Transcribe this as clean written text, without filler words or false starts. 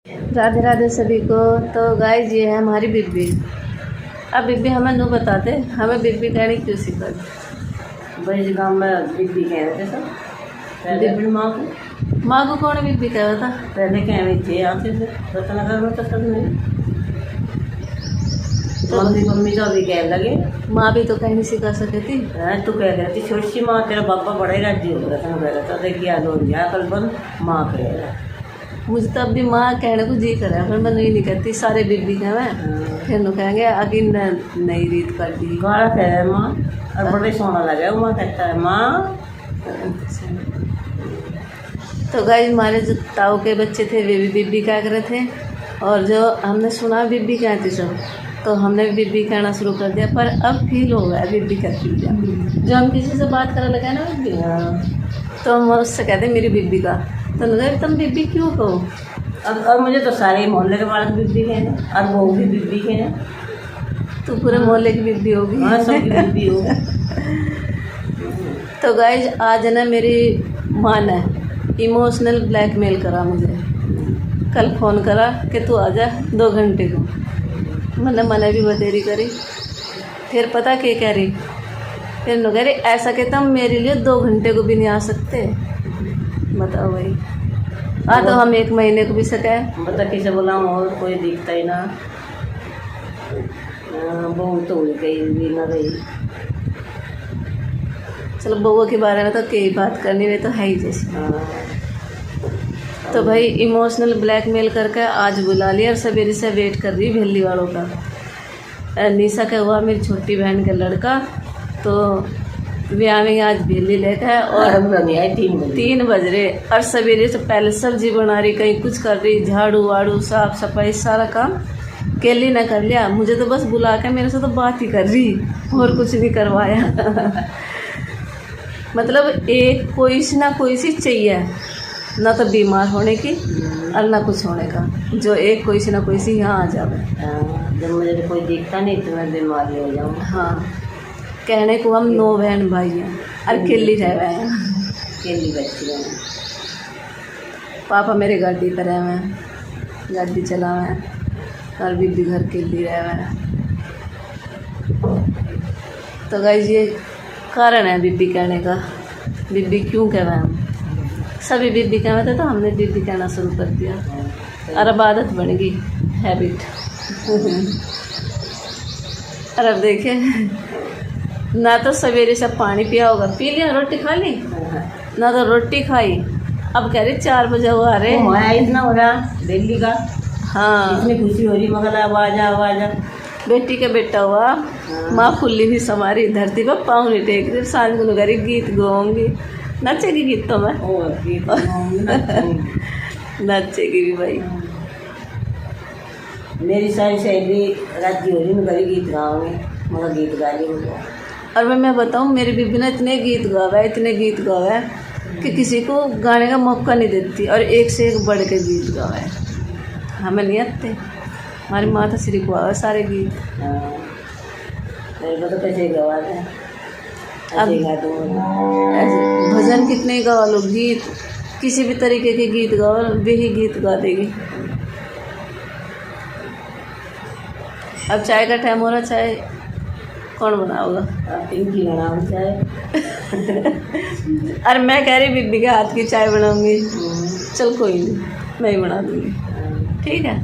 राधे राधे सभी को। तो गाइस ये है हमारी बिब्बी। अब बिब्बी हमें नू बताते हमें बिब्बी कहनी क्यों सिखा। भाई गाँव में बिब्बी कह रहे थे सब बिब्बी माँ को कौन बिब्बी कह रहा था? पहले कह रही थी आते थे बता लगा तो सब नहीं तो मम्मी तो अभी कह लगे माँ भी तो कहनी सिखा सके थी। तू कह रही थी छोटी सी माँ तेरा बाबा बड़ा ही राज्य हो रहा था कह रहा था देखिए लो कल बन माँ कह रहा मुझे तो अब भी माँ कहने को जी करे फिर मैं नहीं कहती सारे बिब्बी कह मैं फिर नु कहेंगे आगे नई रीत कर दी गाड़ा कह रहा है माँ और बड़े सोना लगा माँ कहता है माँ। तो गाइस हमारे जो ताऊ के बच्चे थे वे भी बिब्बी कह रहे थे और जो हमने सुना बिब्बी कहती सब तो हमने भी बिब्बी कहना शुरू कर दिया। पर अब फील हो गया बिब्बी कहती है जो हम किसी से बात करने लगे ना बिब्बी तो हम उससे कहते मेरी बिब्बी का तो लगा तुम बिब्बी क्यों कहो। अब मुझे तो सारे मोहल्ले के बालक बिब्बी कहना और वो भी बिब्बी कहना तो पूरे मोहल्ले की बिब्बी होगी। हाँ सब की बिब्बी हो। तो गाइज आज ना मेरी माँ ने इमोशनल ब्लैकमेल करा मुझे। कल फ़ोन करा कि तू आ जा 2 घंटे को। मैंने भी बतेरी करी। फिर पता क्या कह रही फिर नो कह रही ऐसा कि तुम मेरे लिए 2 घंटे को भी नहीं आ सकते। बताओ भाई तो हम 1 महीने को भी सके बता किसे बोला और कोई दिखता ही ना बहू तो हुई गई भी ना गई। चलो बउआ के बारे में तो कई बात करनी वे तो है ही जैसे। तो भाई इमोशनल ब्लैकमेल करके आज बुला लिया और सवेरे से वेट कर रही भेली वालों का। निशा का हुआ मेरी छोटी बहन का लड़का तो ब्याह में आज भेली लेकर और 3 बज रहे और सवेरे से पहले सब्जी बना रही कहीं कुछ कर रही झाड़ू वाड़ू साफ सफाई सारा काम केली ने कर लिया। मुझे तो बस बुला के मेरे से तो बात ही कर रही और कुछ नहीं करवाया। मतलब एक कोई ना कोई सी चाहिए ना तो बीमार होने की और ना कुछ होने का जो एक कोई सी ना कोई सी यहाँ आ जाए। जब मुझे तो कोई दिखता नहीं तो मैं बीमार हो जाऊँ। हाँ कहने को हम 9 बहन भाई हैं और केली रह गए हैं केली बच्ची हैं। पापा मेरे गाड़ी पर रहे हैं गाड़ी चला हुए और बीबी घर केली रहे हुए हैं। तो गाइस ये कारण है बीबी कहने का। बीबी क्यों कह रहे हैं सभी बीबी कहते थे तो हमने बीबी कहना शुरू कर दिया और अब आदत बन गई हैबिट। और अब देखे ना तो सवेरे से पानी पिया होगा पी लिया रोटी खा ली ना तो रोटी खाई। अब कह रही 4 बजे वो आ रहे इतना हो रहा दिल्ली का। हाँ इतनी खुशी हो रही मगर आवाजा बेटी का बेटा हुआ। माँ फुल्ली भी समारी धरती पर पाँव नहीं टेक रही सांझ को करी गीत गाऊंगी नचेगी गीत तो मैं नचेगी भी भाई। मेरी सारी सहेली राजी हो रही मैं कभी गीत गाऊंगी मगर गीत गा रही। और मैं बताऊँ मेरी बीबी ने इतने गीत गावा है कि किसी को गाने का मौका नहीं देती और एक से एक बढ़ के गीत गावा है। हमें नहीं आते हमारी माँ तो सिर्फ गावा सारे गीत। मेरे को तो कैसे गवा है अब ऐसे भजन कितने गवा लो गीत किसी भी तरीके के गीत गाओ वे ही गीत गा देगी। अब चाय का टाइम हो रहा चाय कौन बनाओगा? पिंकी बनाओ चाय। अरे मैं कह रही बीबी के हाथ की चाय बनाऊंगी। चल कोई नहीं मैं ही बना दूंगी ठीक है।